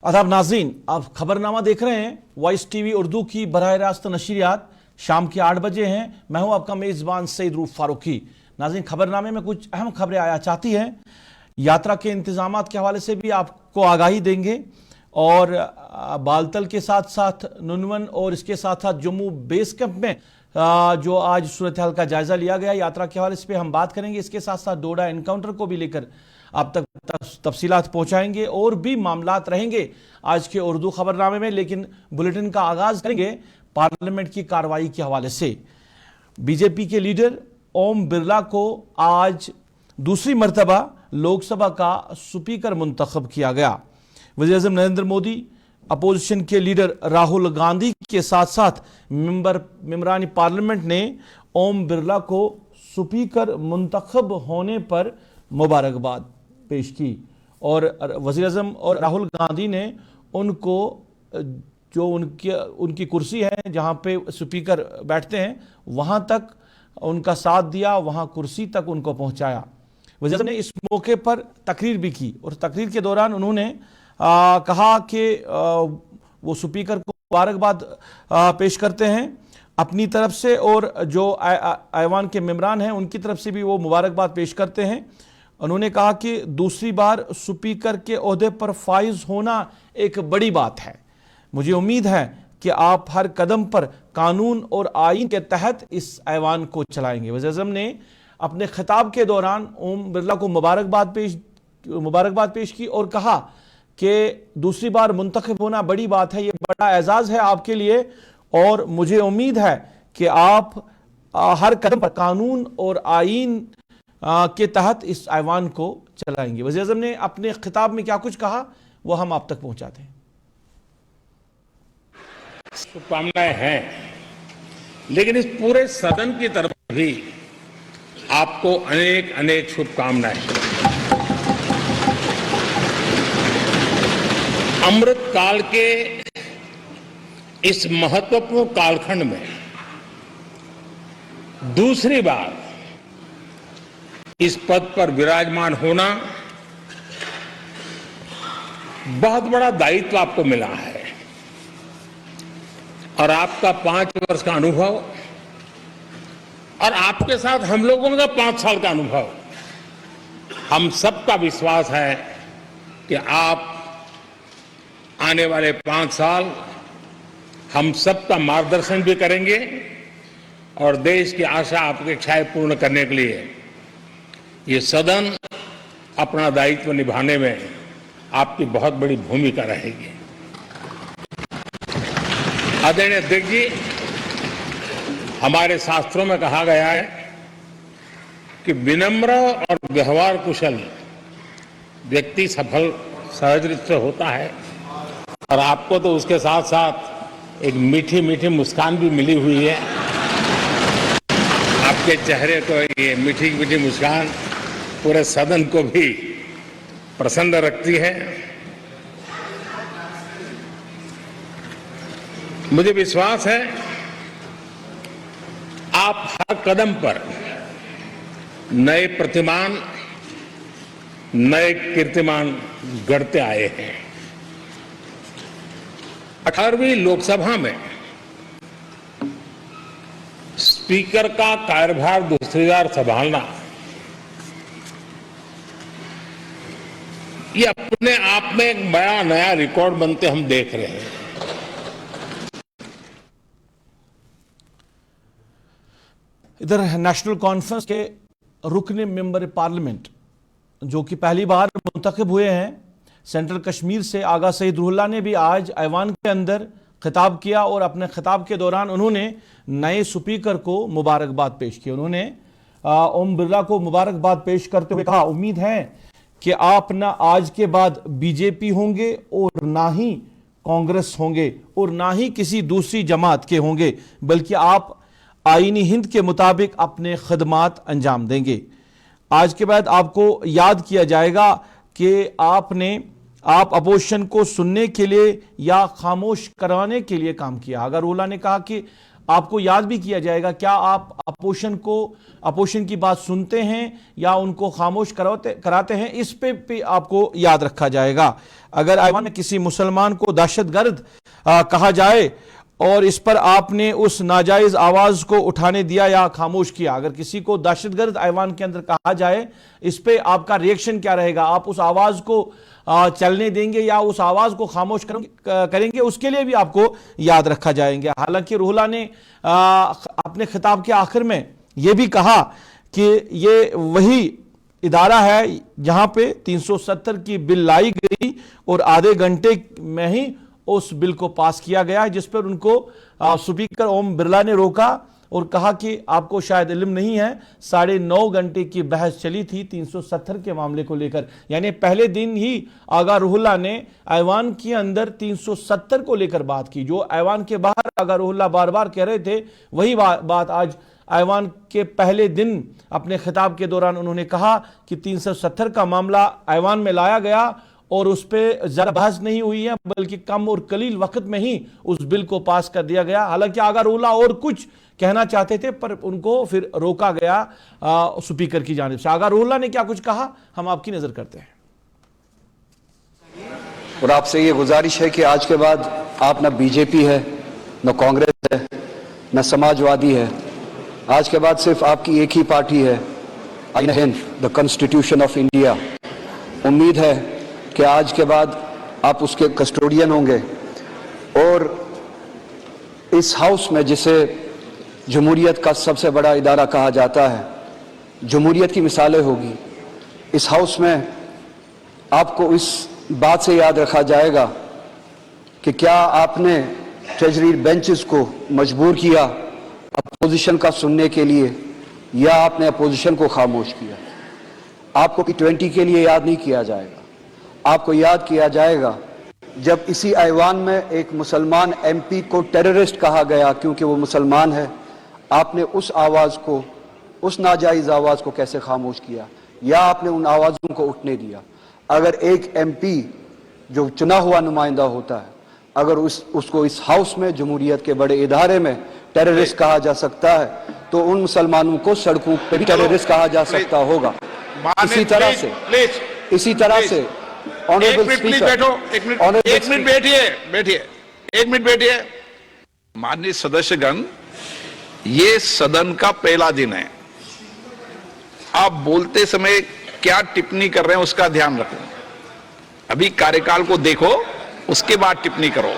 आदाब नाज़रीन, आप खबरनामा देख रहे हैं। वॉइस टीवी उर्दू की बराह रास्त नशरियात शाम के 8 बजे हैं। मैं हूं आपका मेज़बान सईद रूफ फारूकी। नाज़रीन, खबरनामे में कुछ अहम खबरें आया चाहती हैं। यात्रा के इंतजामात के हवाले से भी आपको आगाही देंगे और बालतल के साथ साथ नुनवन और इसके साथ साथ जम्मू बेस कैंप में जो आज सूरत हाल का जायजा लिया गया, यात्रा के हवाले से हम बात करेंगे। इसके साथ साथ डोडा एनकाउंटर को भी लेकर आप तक तफसीलात पहुंचाएंगे और भी मामलात रहेंगे आज के उर्दू खबरनामे में। लेकिन बुलेटिन का आगाज करेंगे पार्लियामेंट की कार्रवाई के हवाले से। बीजेपी के लीडर ओम बिरला को आज दूसरी मरतबा लोकसभा का स्पीकर मुंतखब किया गया। वज़ीर-ए-आज़म नरेंद्र मोदी, अपोजिशन के लीडर राहुल गांधी के साथ साथ मेंबरान पार्लियामेंट ने ओम बिरला को स्पीकर मुंतखब होने पर मुबारकबाद पेश की और वज़ीर-ए-आज़म और राहुल गांधी ने उनको जो उनकी कुर्सी है जहां पे स्पीकर बैठते हैं वहां तक उनका साथ दिया, वहां कुर्सी तक उनको पहुंचाया। वज़ीर-ए-आज़म ने इस मौके पर तकरीर भी की और तकरीर के दौरान उन्होंने कहा कि वो स्पीकर को मुबारकबाद पेश करते हैं अपनी तरफ से और जो ऐवान के मेंबरान हैं उनकी तरफ से भी वो मुबारकबाद पेश करते हैं। उन्होंने कहा कि दूसरी बार स्पीकर के ओहदे पर फाइज होना एक बड़ी बात है। मुझे उम्मीद है कि आप हर कदम पर कानून और आईन के तहत इस ऐवान को चलाएंगे। वज़ीर-ए-आज़म ने अपने खिताब के दौरान ओम बिरला को मुबारकबाद पेश की और कहा कि दूसरी बार मुंतखब होना बड़ी बात है, ये बड़ा एजाज़ है आपके लिए और मुझे उम्मीद है कि आप हर कदम पर कानून और आईन के तहत इस ऐवान को चलाएंगे। वज़ीर-ए-आज़म ने अपने खिताब में क्या कुछ कहा वो हम आप तक पहुंचाते हैं। शुभकामनाएं हैं, लेकिन इस पूरे सदन की तरफ भी आपको अनेक अनेक शुभकामनाएं। अमृत काल के इस महत्वपूर्ण कालखंड में दूसरी बार इस पद पर विराजमान होना बहुत बड़ा दायित्व आपको मिला है और आपका 5 वर्ष का अनुभव और आपके साथ हम लोगों का 5 साल का अनुभव, हम सबका विश्वास है कि आप आने वाले 5 साल हम सबका मार्गदर्शन भी करेंगे और देश की आशा अपेक्षाएं पूर्ण करने के लिए ये सदन अपना दायित्व निभाने में आपकी बहुत बड़ी भूमिका रहेगी। आदरणीय अध्यक्ष जी, हमारे शास्त्रों में कहा गया है कि विनम्र और व्यवहार कुशल व्यक्ति सफल सहज रूप से होता है और आपको तो उसके साथ साथ एक मीठी मीठी मुस्कान भी मिली हुई है। आपके चेहरे को ये मीठी मीठी मुस्कान पूरे सदन को भी प्रसन्न रखती है। मुझे विश्वास है आप हर कदम पर नए प्रतिमान, नए कीर्तिमान गढ़ते आए हैं। 18वीं लोकसभा में स्पीकर का कार्यभार दूसरी बार संभालना ये अपने आप में एक बड़ा नया रिकॉर्ड बनते हम देख रहे हैं। इधर नेशनल कॉन्फ्रेंस के रुकन मेंबर पार्लियामेंट जो कि पहली बार मुंतखब हुए हैं सेंट्रल कश्मीर से, आगा सईद रूहुल्लाह ने भी आज ऐवान के अंदर खिताब किया और अपने खिताब के दौरान उन्होंने नए स्पीकर को मुबारकबाद पेश की। उन्होंने ओम बिरला को मुबारकबाद पेश करते हुए कहा, उम्मीद है कि आप ना आज के बाद बीजेपी होंगे और ना ही कांग्रेस होंगे और ना ही किसी दूसरी जमात के होंगे, बल्कि आप आईनी हिंद के मुताबिक अपने खदमात अंजाम देंगे। आज के बाद आपको याद किया जाएगा कि आप अपोजिशन को सुनने के लिए या खामोश करवाने के लिए काम किया। अगर रूहुल्लाह ने कहा कि आपको याद भी किया जाएगा। क्या आप अपोजिशन की बात सुनते हैं या उनको खामोश कराते हैं, इस पे भी आपको याद रखा जाएगा। अगर ऐवान में किसी मुसलमान को दहशतगर्द कहा जाए और इस पर आपने उस नाजायज आवाज को उठाने दिया या खामोश किया, अगर किसी को दहशतगर्द ऐवान के अंदर कहा जाए, इस पे आपका रिएक्शन क्या रहेगा? आप उस आवाज को चलने देंगे या उस आवाज को खामोश करेंगे? उसके लिए भी आपको याद रखा जाएंगे। हालांकि रूहुल्लाह ने अपने खिताब के आखिर में यह भी कहा कि ये वही इदारा है जहां पे 370 की बिल लाई गई और आधे घंटे में ही उस बिल को पास किया गया, जिस पर उनको स्पीकर ओम बिरला ने रोका और कहा कि आपको शायद इल्म नहीं है, 9.5 घंटे की बहस चली थी 370 के मामले को लेकर। यानी पहले दिन ही आगा रूहुल्लाह ने ऐवान के अंदर 370 को लेकर बात की। जो ऐवान के बाहर आगा रूहुल्लाह बार बार कह रहे थे, वही बात आज ऐवान के पहले दिन अपने खिताब के दौरान उन्होंने कहा कि 370 का मामला ऐवान में लाया गया और उस पर ज्यादा बहस नहीं हुई है, बल्कि कम और कलील वक्त में ही उस बिल को पास कर दिया गया। हालांकि आगा रूहुल्लाह और कुछ कहना चाहते थे, पर उनको फिर रोका गया स्पीकर की जानिब से। आगा रूहुल्लाह ने क्या कुछ कहा, हम आपकी नजर करते हैं। और आपसे ये गुजारिश है कि आज के बाद आप ना बीजेपी है, न कांग्रेस है, न समाजवादी है। आज के बाद सिर्फ आपकी एक ही पार्टी है, Hind, the constitution of India. उम्मीद है कि आज के बाद आप उसके कस्टोडियन होंगे और इस हाउस में, जिसे जमहूरियत का सबसे बड़ा इदारा कहा जाता है, जमहूरियत की मिसालें होगी। इस हाउस में आपको इस बात से याद रखा जाएगा कि क्या आपने ट्रेजरी बेंचेस को मजबूर किया अपोजिशन का सुनने के लिए, या आपने अपोजिशन को खामोश किया। आपको T20 के लिए याद नहीं किया जाएगा, आपको याद किया जाएगा जब इसी ऐवान में एक मुसलमान MP को टेररिस्ट कहा गया क्योंकि वो मुसलमान है। आपने उस आवाज़ को, उस नाजायज़ आवाज़ को कैसे खामोश किया, या आपने उन आवाज़ों को उठने दिया। अगर एक MP जो चुना हुआ नुमाइंदा होता है, अगर उसको इस हाउस में, जमहूरियत के बड़े इदारे में टेररिस्ट कहा जा सकता है, तो उन मुसलमानों को सड़कों पर भी टेररिस्ट कहा जा सकता होगा। इसी तरह से ऑनरेबल स्पीकर, एक मिनट बैठिए। माननीय सदस्यगण, ये सदन का पहला दिन है। आप बोलते समय क्या टिप्पणी कर रहे हैं उसका ध्यान रखो। अभी कार्यकाल को देखो, उसके बाद टिप्पणी करो।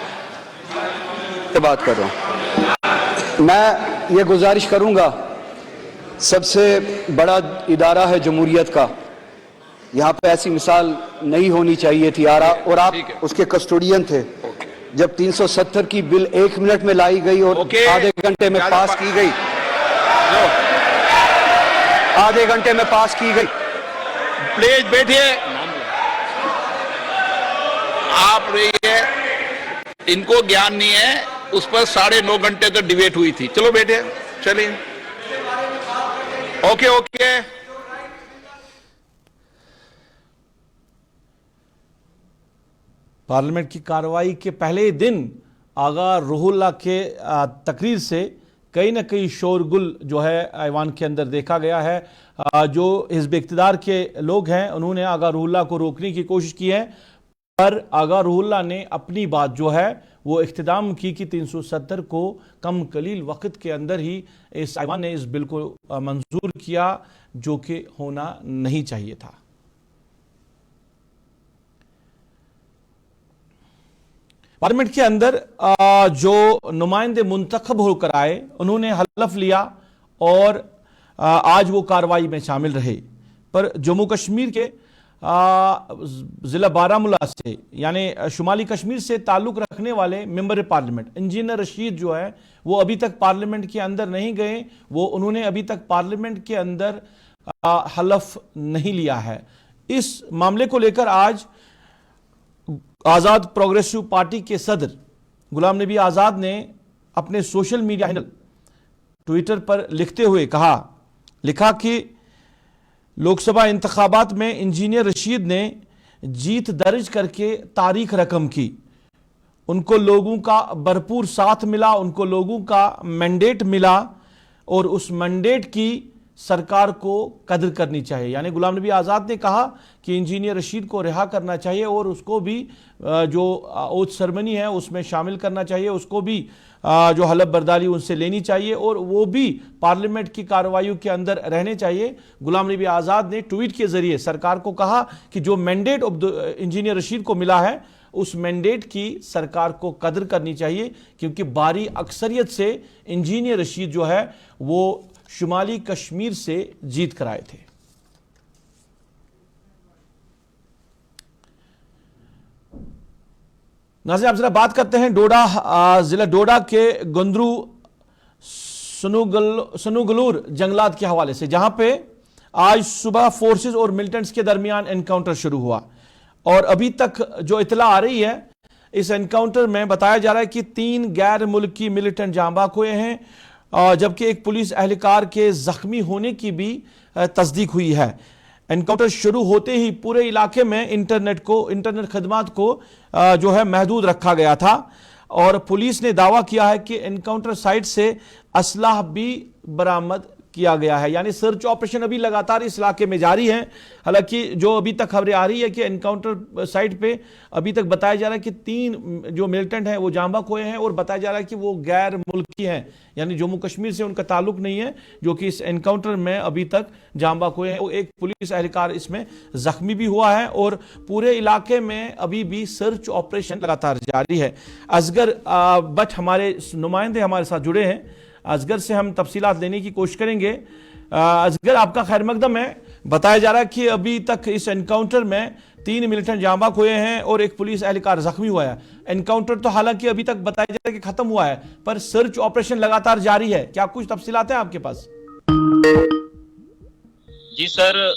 बात कर रहा हूं मैं, ये गुजारिश करूंगा, सबसे बड़ा इदारा है जमहूरियत का, यहाँ पे ऐसी मिसाल नहीं होनी चाहिए थी। और आप उसके कस्टोडियन थे जब 370 की बिल 1 मिनट में लाई गई और आधे घंटे में पास की गई। आधे घंटे में पास की गई। प्लीज बैठिए। आप रहिए, इनको ज्ञान नहीं है, उस पर 9.5 घंटे तो डिबेट हुई थी। चलो बैठिए, चलिए। ओके। पार्लियामेंट की कार्रवाई के पहले दिन आगा रूहुल्लाह के तकरीर से कहीं ना कहीं शोरगुल जो है ऐवान के अंदर देखा गया है। जो हिज़्ब इक़्तिदार के लोग हैं, उन्होंने आगा रूहुल्लाह को रोकने की कोशिश की है, पर आगा रूहुल्लाह ने अपनी बात जो है वो इख्तिताम की कि 370 को कम कलील वक्त के अंदर ही इस ऐवान ने इस बिल को मंजूर किया, जो कि होना नहीं चाहिए था। पार्लियामेंट के अंदर जो नुमाइंदे मुंतखब होकर आए, उन्होंने हलफ लिया और आज वो कार्रवाई में शामिल रहे। पर जम्मू कश्मीर के ज़िला बारामूला से, यानी शुमाली कश्मीर से ताल्लुक़ रखने वाले मेंबर पार्लियामेंट इंजीनियर रशीद जो है, वो अभी तक पार्लियामेंट के अंदर नहीं गए। उन्होंने अभी तक पार्लियामेंट के अंदर हलफ नहीं लिया है। इस मामले को लेकर आज आज़ाद प्रोग्रेसिव पार्टी के सदर गुलाम नबी आज़ाद ने अपने सोशल मीडिया हैंडल ट्विटर पर लिखते हुए लिखा कि लोकसभा इंतखाबात में इंजीनियर रशीद ने जीत दर्ज करके तारीख रकम की उनको लोगों का भरपूर साथ मिला, उनको लोगों का मैंडेट मिला और उस मैंडेट की सरकार को कदर करनी चाहिए। यानी गुलाम नबी आज़ाद ने कहा कि इंजीनियर रशीद को रिहा करना चाहिए और उसको भी जो ओथ सेरेमनी है उसमें शामिल करना चाहिए, उसको भी जो हलफ बर्दारी उनसे लेनी चाहिए और वो भी पार्लियामेंट की कार्रवाइयों के अंदर रहने चाहिए। गुलाम नबी आज़ाद ने ट्वीट के जरिए सरकार को कहा कि जो मैंडेट इंजीनियर रशीद को मिला है उस मैंडेट की सरकार को कदर करनी चाहिए, क्योंकि भारी अक्सरियत से इंजीनियर रशीद जो है वो शुमाली कश्मीर से जीत कर आए थे। नाज़रीन, आप जरा बात करते हैं डोडा जिला डोडा के गंदरू सनुगलूर जंगलात के हवाले से, जहां पे आज सुबह फोर्सेस और मिलिटेंट्स के दरमियान एनकाउंटर शुरू हुआ और अभी तक जो इतला आ रही है इस एनकाउंटर में बताया जा रहा है कि 3 गैर मुल्की मिलिटेंट जाँ बाक हुए हैं, जबकि एक पुलिस एहलकार के जख्मी होने की भी तस्दीक हुई है। एनकाउंटर शुरू होते ही पूरे इलाके में इंटरनेट खदमात को जो है महदूद रखा गया था और पुलिस ने दावा किया है कि एनकाउंटर साइट से असलाह भी बरामद किया गया है। यानी सर्च ऑपरेशन अभी लगातार इस इलाके में जारी है। हालांकि जो अभी तक खबरें आ रही है कि एनकाउंटर साइट पे अभी तक बताया जा रहा है कि 3 जो मिलिटेंट हैं वो जाँ बाक हुए हैं और बताया जा रहा है कि वो गैर मुल्की हैं, यानी जम्मू कश्मीर से उनका ताल्लुक नहीं है, जो कि इस एनकाउंटर में अभी तक जाँ बाक हुए हैं। एक पुलिस एहलकार इसमें जख्मी भी हुआ है और पूरे इलाके में अभी भी सर्च ऑपरेशन लगातार जारी है। असगर बट हमारे नुमाइंदे हमारे साथ जुड़े हैं, असगर से हम तफसीलात लेने की कोशिश करेंगे। असगर, आपका खैर मकदम है। बताया जा रहा है कि अभी तक इस एनकाउंटर में 3 मिलिटेंट जाँ बाक हुए हैं और एक पुलिस एहलकार जख्मी हुआ है। एनकाउंटर तो हालांकि अभी तक बताया जा रहा है कि खत्म हुआ है, पर सर्च ऑपरेशन लगातार जारी है। क्या कुछ तफसीलात हैं आपके पास? जी सर,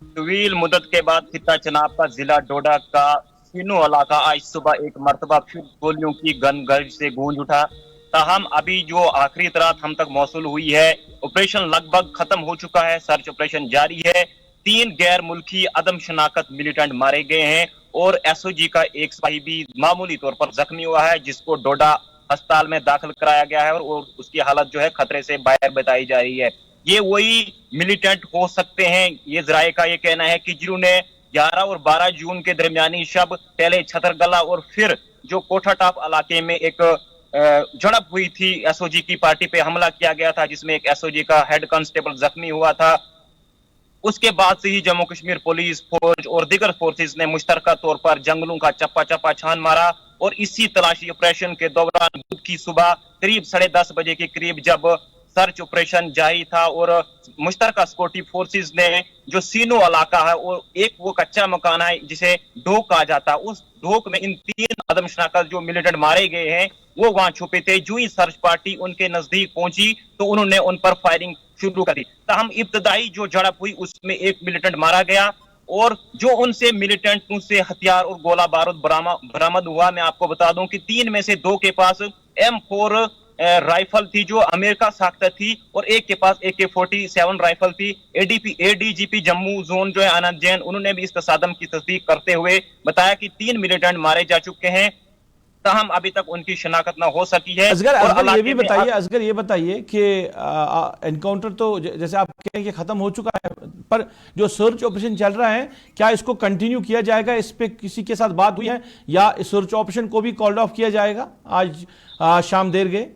तवील मुद्दत के बाद खित्ता चनाब का जिला डोडा का सीनू इलाका आज सुबह एक मरतबा फिर गोलियों की गनगर्ज से गूंज उठा। ताहम अभी जो आखिरी इतलात हम तक मौसूल हुई है, ऑपरेशन लगभग खत्म हो चुका है, सर्च ऑपरेशन जारी है। 3 गैर मुल्की अदम शनाकत मिलिटेंट मारे गए हैं और एसओजी का एक सिपाही भी मामूली तौर पर जख्मी हुआ है, जिसको डोडा अस्पताल में दाखिल कराया गया है और उसकी हालत जो है खतरे से बाहर बताई जा रही है। ये वही मिलिटेंट हो सकते हैं, ये जराये का ये कहना है कि जिन्होंने 11 और 12 जून के दरमियानी शब पहले छतरगला और फिर जो कोठा टाप इलाके में एक झड़प हुई थी, एसओजी की पार्टी पे हमला किया गया था जिसमें एक एसओजी का हेड कांस्टेबल जख्मी हुआ था। उसके बाद से ही जम्मू कश्मीर पुलिस, फौज और दीगर फोर्सेस ने मुश्तरका तौर पर जंगलों का चप्पा चप्पा छान मारा और इसी तलाशी ऑपरेशन के दौरान बुध की सुबह करीब 10:30 बजे के करीब जब सर्च ऑपरेशन जारी था और मुश्तरका सिक्योरिटी फोर्सेस ने जो सीनो इलाका है और एक वो कच्चा मकान है जिसे ढोक कहा जाता है, उस ढोक में इन 3 आदम शनाकत जो मिलिटेंट मारे गए हैं वो वहां छुपे थे। जो ही सर्च पार्टी उनके नजदीक पहुंची तो उन्होंने उन पर फायरिंग शुरू कर दी। ताहम इब्तदाई जो झड़प हुई उसमें एक मिलिटेंट मारा गया और जो उनसे मिलिटेंटों से हथियार और गोला बारूद बरामद हुआ, मैं आपको बता दूं कि 3 में से 2 के पास M4 राइफल थी जो अमेरिका साख्ता थी और एक के पास AK-47 राइफल थी। ADGP जम्मू जोन जो है आनंद जैन, उन्होंने भी इस तसादम की तस्दीक करते हुए बताया कि 3 मिलिटेंट मारे जा चुके हैं, ताहम अभी तक उनकी शनाख्त ना हो सकी है। असगर ये बताइए कि एनकाउंटर तो जैसे आप कह रहे हैं कि खत्म हो चुका है, पर जो सर्च ऑपरेशन चल रहा है क्या इसको कंटिन्यू किया जाएगा? इस पे किसी के साथ बात हुई है या इस सर्च ऑपरेशन को भी कॉल्ड ऑफ किया जाएगा आज शाम देर गए?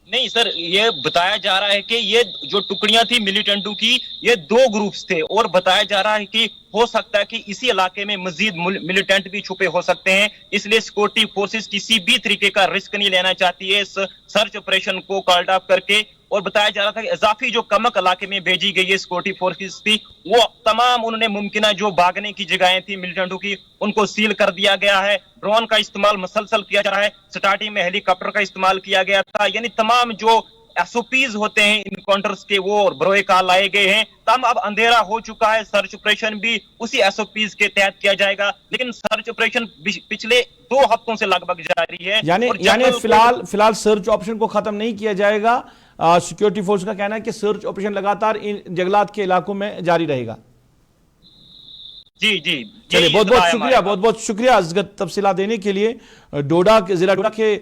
नहीं सर, ये बताया जा रहा है कि ये जो टुकड़ियां थी मिलिटेंटों की ये 2 ग्रुप्स थे और बताया जा रहा है कि हो सकता है कि इसी इलाके में मजीद मिलिटेंट भी छुपे हो सकते हैं, इसलिए सिक्योरिटी फोर्सेस किसी भी तरीके का रिस्क नहीं लेना चाहती है इस सर्च ऑपरेशन को कॉल्ड ऑफ करके। और बताया जा रहा था कि इजाफी जो कमक इलाके में भेजी गई है सिक्योरिटी फोर्सेस थी, वो तमाम उन्होंने मुमकिन जो भागने की जगहें थी मिलिटेंटों की उनको सील कर दिया गया है। ड्रोन का इस्तेमाल मसलसल किया जा रहा है, स्टार्टिंग में हेलीकॉप्टर का इस्तेमाल किया गया था, यानी तमाम जो SOPs होते हैं इनकाउंटर्स के वो बरोए काल लाए गए हैं। तब अब अंधेरा हो चुका है, सर्च ऑपरेशन भी उसी SOPs के तहत किया जाएगा, लेकिन सर्च ऑपरेशन पिछले 2 हफ्तों से लगभग जारी है। यानी फिलहाल सर्च ऑपरेशन को खत्म नहीं किया जाएगा। सिक्योरिटी फोर्स का कहना है कि सर्च ऑपरेशन लगातार इन जंगलात के इलाकों में जारी रहेगा। जी जी चलिए, यही बहुत बहुत राय शुक्रिया, हमारे बहुत बहुत शुक्रिया असगर तफसीला देने के लिए। डोडा के जिला डोडा के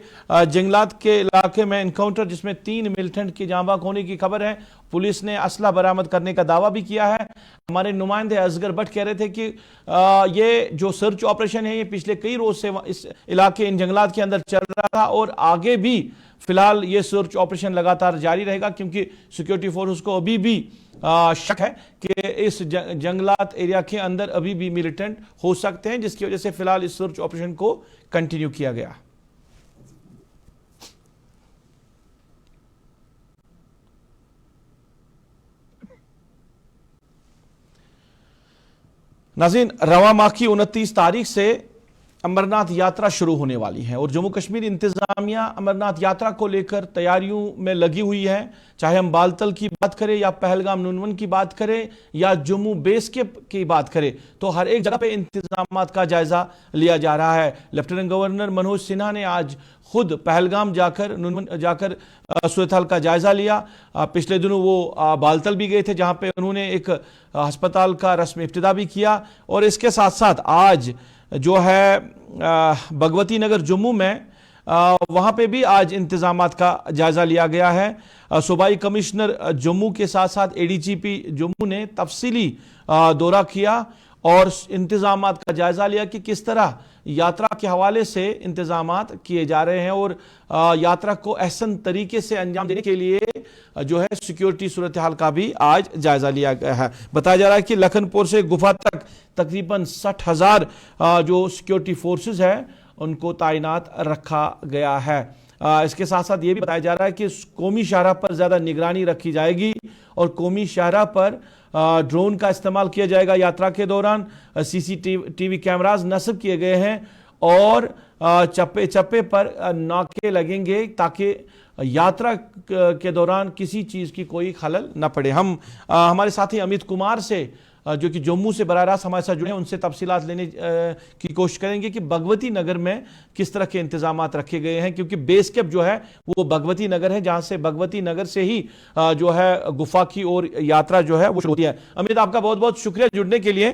जंगलात के इलाके में एनकाउंटर जिसमें 3 मिलिटेंट की जांबाक होने की खबर है। पुलिस ने असला बरामद करने का दावा भी किया है। हमारे नुमाइंदे असगर भट्ट कह रहे थे कि ये जो सर्च ऑपरेशन है ये पिछले कई रोज से इस इलाके इन जंगलात के अंदर चल रहा था और आगे भी फिलहाल ये सर्च ऑपरेशन लगातार जारी रहेगा, क्योंकि सिक्योरिटी फोर्स को अभी भी शक है कि इस जंगलात एरिया के अंदर अभी भी मिलिटेंट हो सकते हैं, जिसकी वजह से फिलहाल इस सर्च ऑपरेशन को कंटिन्यू किया गया। नाज़रीन, रवा माह की 29 तारीख से अमरनाथ यात्रा शुरू होने वाली है और जम्मू कश्मीर इंतजामिया अमरनाथ यात्रा को लेकर तैयारियों में लगी हुई है। चाहे हम बालतल की बात करें या पहलगाम नुनवन की बात करें या जम्मू बेस की बात करें, तो हर एक जगह पे इंतजामात का जायजा लिया जा रहा है। लेफ्टिनेंट गवर्नर मनोज सिन्हा ने आज खुद पहलगाम जाकर सूरत हाल का जायजा लिया। पिछले दिनों वो बालतल भी गए थे, जहां पे उन्होंने एक अस्पताल का रस्म इब्तिदा भी किया और इसके साथ साथ आज जो है भगवती नगर जम्मू में वहां पे भी आज इंतजामात का जायजा लिया गया है। सूबाई कमिश्नर जम्मू के साथ साथ एडीजीपी जम्मू ने तफसीली दौरा किया और इंतजामात का जायजा लिया कि किस तरह यात्रा के हवाले से इंतजामात किए जा रहे हैं और यात्रा को अहसन तरीके से अंजाम देने के लिए जो है सिक्योरिटी सूरत हाल का भी आज जायजा लिया गया है। बताया जा रहा है कि लखनपुर से गुफा तक तकरीबन 60,000 जो सिक्योरिटी फोर्सेस है उनको तैनात रखा गया है। इसके साथ साथ ये भी बताया जा रहा है कि कौमी शाहराह पर ज्यादा निगरानी रखी जाएगी और कौमी शाहराह पर ड्रोन का इस्तेमाल किया जाएगा। यात्रा के दौरान सीसीटीवी कैमरास नस्ब किए गए हैं और चप्पे चप्पे पर नाके लगेंगे ताकि यात्रा के दौरान किसी चीज की कोई खलल न पड़े। हम हमारे साथी अमित कुमार से जो कि जम्मू से बराह रास्त हमारे साथ जुड़े हैं, उनसे तफसीलात लेने की कोशिश करेंगे कि भगवती नगर में किस तरह के इंतजामात रखे गए हैं, क्योंकि बेस कैंप जो है वो भगवती नगर है, जहां से भगवती नगर से ही जो है गुफा की ओर यात्रा जो है वो शुरू होती है। अमित, आपका बहुत बहुत शुक्रिया जुड़ने के लिए।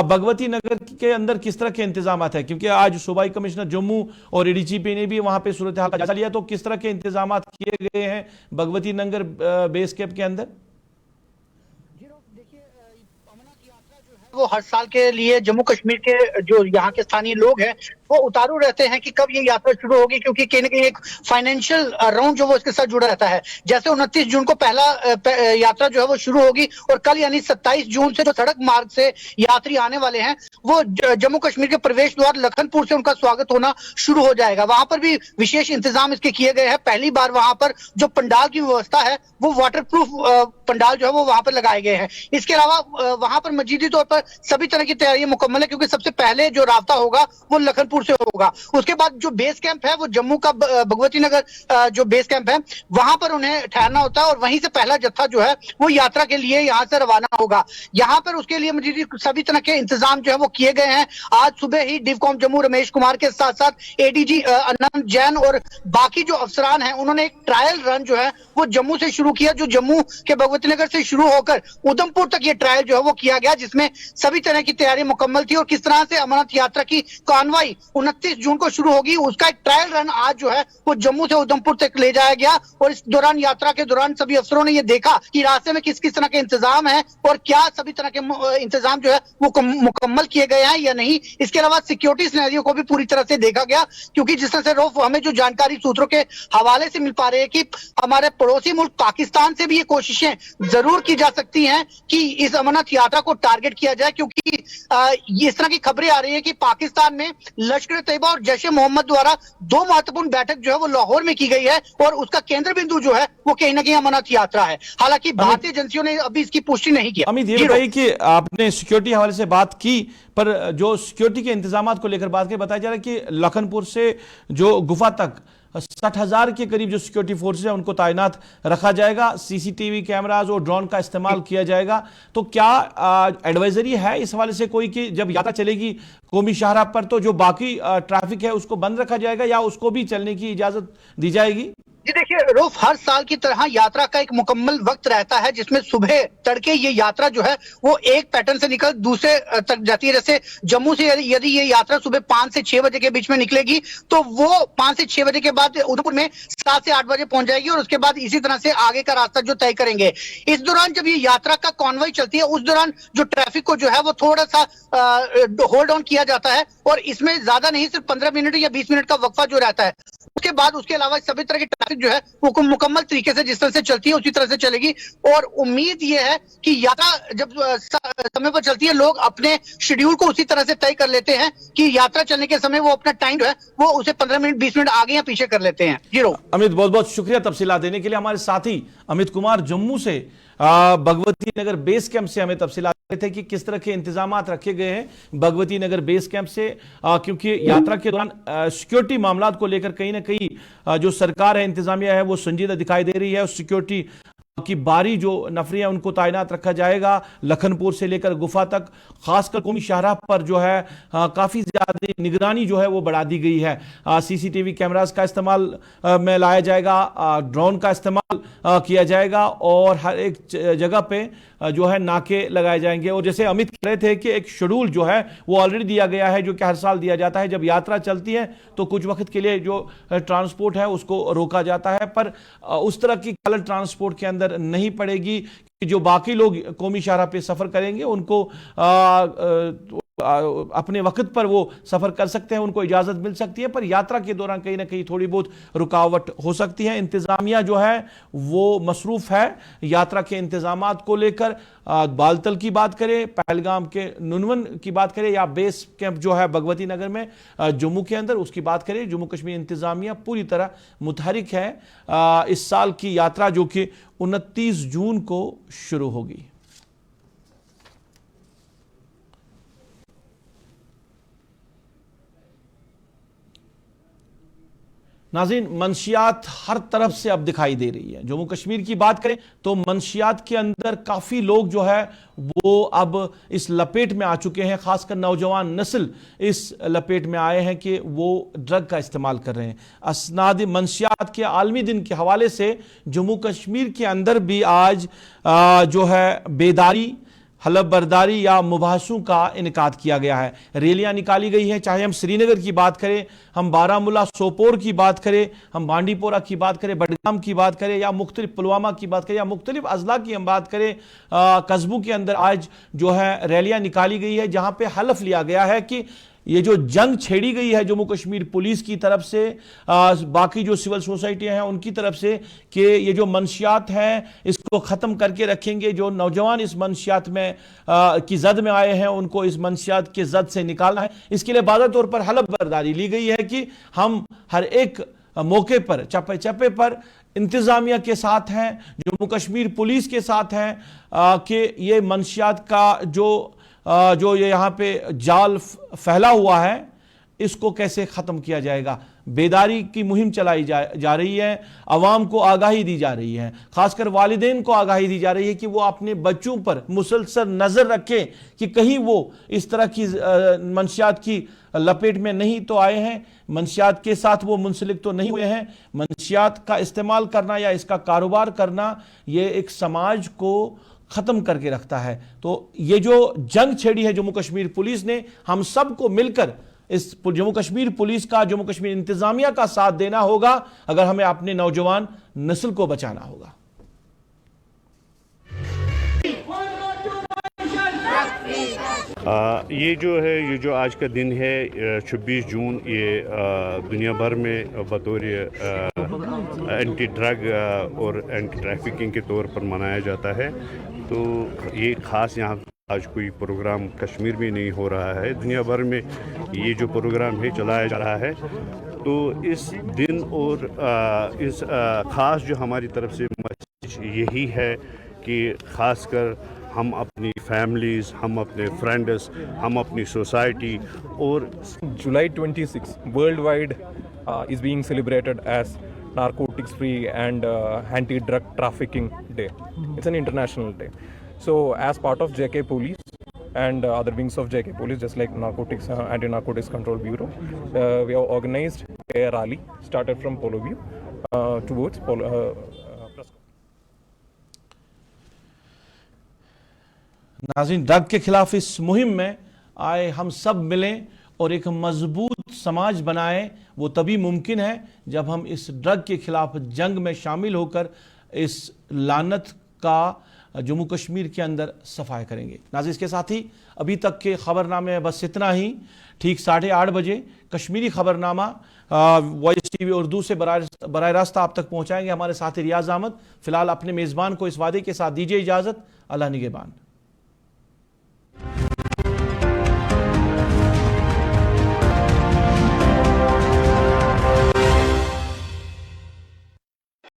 भगवती नगर के अंदर किस तरह के इंतजामात है, क्योंकि आज सूबाई कमिश्नर जम्मू और एडीजीपी ने भी वहां पे सूरत हाल का जायजा लिया, तो किस तरह के इंतजामात किए गए हैं भगवती नगर बेस कैंप के अंदर? वो हर साल के लिए जम्मू कश्मीर के जो यहाँ के स्थानीय लोग हैं वो उतारू रहते हैं कि कब ये यात्रा शुरू होगी, क्योंकि कहीं ना कहीं एक फाइनेंशियल राउंड जो वो इसके साथ जुड़ा रहता है। जैसे 29 जून को पहला यात्रा जो है वो शुरू होगी और कल यानी 27 जून से जो सड़क मार्ग से यात्री आने वाले हैं वो जम्मू कश्मीर के प्रवेश द्वार लखनपुर से उनका स्वागत होना शुरू हो जाएगा। वहां पर भी विशेष इंतजाम इसके किए गए हैं। पहली बार वहां पर जो पंडाल की व्यवस्था है वो वाटर प्रूफ पंडाल जो है वो वहां पर लगाए गए हैं। इसके अलावा वहां पर मजीदी तौर पर सभी तरह की तैयारियां मुकम्मल है, क्योंकि सबसे पहले जो राब्ता होगा वो लखनपुर से होगा। उसके बाद जो बेस कैंप है वो जम्मू का भगवती नगर जो बेस कैंप है वहां पर उन्हें ठहरना होता है और वहीं से पहला जत्था जो है वो यात्रा के लिए यहां से रवाना होगा। यहां पर उसके लिए मजीदी सभी तरह के इंतजाम जो है वो किए गए हैं। आज सुबह ही डिवकॉम जम्मू रमेश कुमार के साथ साथ एडीजी अनंत जैन और बाकी जो अफसरान हैं उन्होंने एक ट्रायल रन जो है वो जम्मू से शुरू किया, जो जम्मू के भगवती नगर से शुरू होकर उधमपुर तक ये ट्रायल जो है वो किया गया, जिसमें सभी तरह की तैयारी मुकम्मल थी। और किस तरह से अमरनाथ यात्रा की कानवाई 29 जून को शुरू होगी उसका एक ट्रायल रन आज जो है वो जम्मू से उधमपुर तक ले जाया गया। और इस दौरान यात्रा के दौरान सभी अफसरों ने ये देखा कि रास्ते में किस किस तरह के इंतजाम है और क्या सभी तरह के इंतजाम जो है वो मुकम्मल किए गए हैं या नहीं। इसके अलावा सिक्योरिटी सिनेरियो को भी पूरी तरह से देखा गया, क्योंकि जिस तरह से रोफ हमें जो जानकारी सूत्रों के हवाले से मिल पा रही है कि हमारे पड़ोसी मुल्क पाकिस्तान से भी ये कोशिशें जरूर की जा सकती हैं कि इस अमरनाथ यात्रा को टारगेट किया जाए, क्योंकि इस तरह की खबरें आ रही है कि पाकिस्तान में लश्कर तैयबा और जैश ए मोहम्मद द्वारा 2 महत्वपूर्ण बैठक जो है वो लाहौर में की गई है और उसका केंद्र बिंदु जो है वो कहीं ना कहीं अमरनाथ यात्रा है। हालांकि भारतीय एजेंसियों ने अभी इसकी पुष्टि नहीं की। अमित, ये बताइए कि आपने सिक्योरिटी हवाले से बात की, पर जो सिक्योरिटी के इंतजाम को लेकर बात की, बताया जा रहा है कि लखनपुर से जो गुफा तक 60,000 के करीब जो सिक्योरिटी फोर्सेज है उनको तैनात रखा जाएगा, सीसीटीवी कैमराज और ड्रोन का इस्तेमाल किया जाएगा। तो क्या एडवाइजरी है इस हवाले से कोई कि जब यात्रा चलेगी कौमी शाहराह पर तो जो बाकी ट्रैफिक है उसको बंद रखा जाएगा या उसको भी चलने की इजाजत दी जाएगी? जी देखिए रोफ, हर साल की तरह यात्रा का एक मुकम्मल वक्त रहता है जिसमें सुबह तड़के ये यात्रा जो है वो एक पैटर्न से निकल दूसरे तक जाती है। जैसे जम्मू से यदि ये यात्रा सुबह 5 से 6 बजे के बीच में निकलेगी तो वो 5 से 6 बजे के बाद उधमपुर में 7 से 8 बजे पहुंच जाएगी और उसके बाद इसी तरह से आगे का रास्ता जो तय करेंगे। इस दौरान जब ये यात्रा का कॉन्वॉय चलती है उस दौरान जो ट्रैफिक को जो है वो थोड़ा सा होल्ड ऑन किया जाता है और इसमें ज्यादा नहीं, सिर्फ 15 मिनट या 20 मिनट का वक्फा जो रहता है। उसके बाद उसके अलावा सभी तरह की ट्रैफिक जो है वो मुकम्मल तरीके से जिस तरह से चलती है उसी तरह से चलेगी। और उम्मीद ये है कि यात्रा जब समय पर चलती है लोग अपने शेड्यूल को उसी तरह से तय कर लेते हैं कि यात्रा चलने के समय वो अपना टाइम जो है वो उसे 15 मिनट 20 मिनट आगे या पीछे कर लेते हैं। जीरो अमित, बहुत बहुत शुक्रिया तफसीलात देने के लिए। हमारे साथी अमित कुमार जम्मू से भगवती नगर बेस कैंप से हमें तफसीलात थे कि किस तरह के इंतजाम रखे गए हैं भगवती नगर बेस कैंप से, क्योंकि यात्रा के दौरान सिक्योरिटी मामलात को लेकर कहीं ना कहीं जो सरकार है, इंतजामिया है, वो संजीदा दिखाई दे रही है। उस सिक्योरिटी की बारी जो नफरी है उनको तैनात रखा जाएगा लखनपुर से लेकर गुफा तक, खासकर कौमी शाहराह पर जो है काफी ज्यादा निगरानी जो है वो बढ़ा दी गई है। सीसीटीवी कैमरास का इस्तेमाल में लाया जाएगा, ड्रोन का इस्तेमाल किया जाएगा और हर एक जगह पे जो है नाके लगाए जाएंगे। और जैसे अमित कह रहे थे कि एक शेड्यूल जो है वो ऑलरेडी दिया गया है जो कि हर साल दिया जाता है। जब यात्रा चलती है तो कुछ वक्त के लिए जो ट्रांसपोर्ट है उसको रोका जाता है, पर उस तरह की खलल ट्रांसपोर्ट के अंदर नहीं पड़ेगी कि जो बाकी लोग कौमी शाहराह पे सफर करेंगे उनको अपने वक्त पर वो सफर कर सकते हैं, उनको इजाजत मिल सकती है, पर यात्रा के दौरान कहीं ना कहीं थोड़ी बहुत रुकावट हो सकती है। इंतजामिया जो है वो मसरूफ है यात्रा के इंतजामात को लेकर। बालतल की बात करें, पहलगाम के नुनवन की बात करें या बेस कैंप जो है भगवती नगर में जम्मू के अंदर उसकी बात करें, जम्मू कश्मीर इंतजामिया पूरी तरह मुतहरिक है। इस साल की यात्रा जो कि 29 जून को शुरू होगी। नाज़रीन, मंशियात हर तरफ से अब दिखाई दे रही है। जम्मू कश्मीर की बात करें तो मंशियात के अंदर काफ़ी लोग जो है वो अब इस लपेट में आ चुके हैं, खासकर नौजवान नस्ल इस लपेट में आए हैं कि वो ड्रग का इस्तेमाल कर रहे हैं। असनाद मंशियात के आलमी दिन के हवाले से जम्मू कश्मीर के अंदर भी आज जो है बेदारी, हलफ बर्दारी या मुबाहसों का इनकाद किया गया है। रैलियां निकाली गई हैं, चाहे हम श्रीनगर की बात करें, हम बारामूला सोपोर की बात करें, हम बांडीपोरा की बात करें, बडगाम की बात करें या मुख्तलिफ पुलवामा की बात करें या मुख्तलिफ अजला की हम बात करें, कस्बों के अंदर आज जो है रैलियां निकाली गई है जहां पे हलफ लिया गया है कि ये जो जंग छेड़ी गई है जम्मू कश्मीर पुलिस की तरफ से, बाकी जो सिविल सोसाइटियां हैं उनकी तरफ से, कि ये जो मंशियात हैं इसको ख़त्म करके रखेंगे। जो नौजवान इस मंशियात में की जद में आए हैं उनको इस मंशियात के जद से निकालना है। इसके लिए बाज़ तौर पर हलफ बर्दारी ली गई है कि हम हर एक मौके पर चप्पे चप्पे पर इंतज़ामिया के साथ हैं, जम्मू कश्मीर पुलिस के साथ हैं कि ये मंशियात का जो ये यहाँ पे जाल फैला हुआ है इसको कैसे ख़त्म किया जाएगा। बेदारी की मुहिम चलाई जा रही है, अवाम को आगाही दी जा रही है, खासकर वालिदैन को आगाही दी जा रही है कि वो अपने बच्चों पर मुसलसल नज़र रखें कि कहीं वो इस तरह की मंशियात की लपेट में नहीं तो आए हैं, मंशियात के साथ वो मुंसलिक तो नहीं हुए हैं। मंशियात का इस्तेमाल करना या इसका कारोबार करना ये एक समाज को ख़त्म करके रखता है। तो ये जो जंग छेड़ी है जम्मू कश्मीर पुलिस ने, हम सबको मिलकर इस जम्मू कश्मीर पुलिस का, जम्मू कश्मीर इंतजामिया का साथ देना होगा अगर हमें अपने नौजवान नस्ल को बचाना होगा। ये जो आज का दिन है 26 जून, ये दुनिया भर में बतौर एंटी ड्रग और एंटी ट्रैफिकिंग के तौर पर मनाया जाता है। तो ये ख़ास यहाँ आज कोई प्रोग्राम कश्मीर में नहीं हो रहा है, दुनिया भर में ये जो प्रोग्राम है चलाया जा रहा है। तो इस दिन और इस ख़ास जो हमारी तरफ से मैसेज यही है कि ख़ासकर हम अपनी फैमिलीज़, हम अपने फ्रेंड्स, हम अपनी सोसाइटी और July 26 worldwide is being celebrated as narcotics free and anti-drug trafficking day. It's an international day. So as part of JK Police and other wings of JK Police, just like Narcotics Anti-Narcotics Control Bureau, we have organized a rally started from Polo View towards press. नाज़रीन, drug के खिलाफ इस मुहिम में आए हम सब मिलें और एक मजबूत समाज बनाएं। वो तभी मुमकिन है जब हम इस ड्रग के खिलाफ जंग में शामिल होकर इस लानत का जम्मू कश्मीर के अंदर सफाया करेंगे। नाज़रीन, इसके साथ ही अभी तक के खबरनामे में बस इतना ही। ठीक 8:30 बजे कश्मीरी खबरनामा वॉइस टीवी उर्दू से बराह रास्त आप तक पहुंचाएंगे हमारे साथी रियाज अहमद। फिलहाल अपने मेज़बान को इस वादे के साथ दीजिए इजाज़त। अल्लाह निगहबान।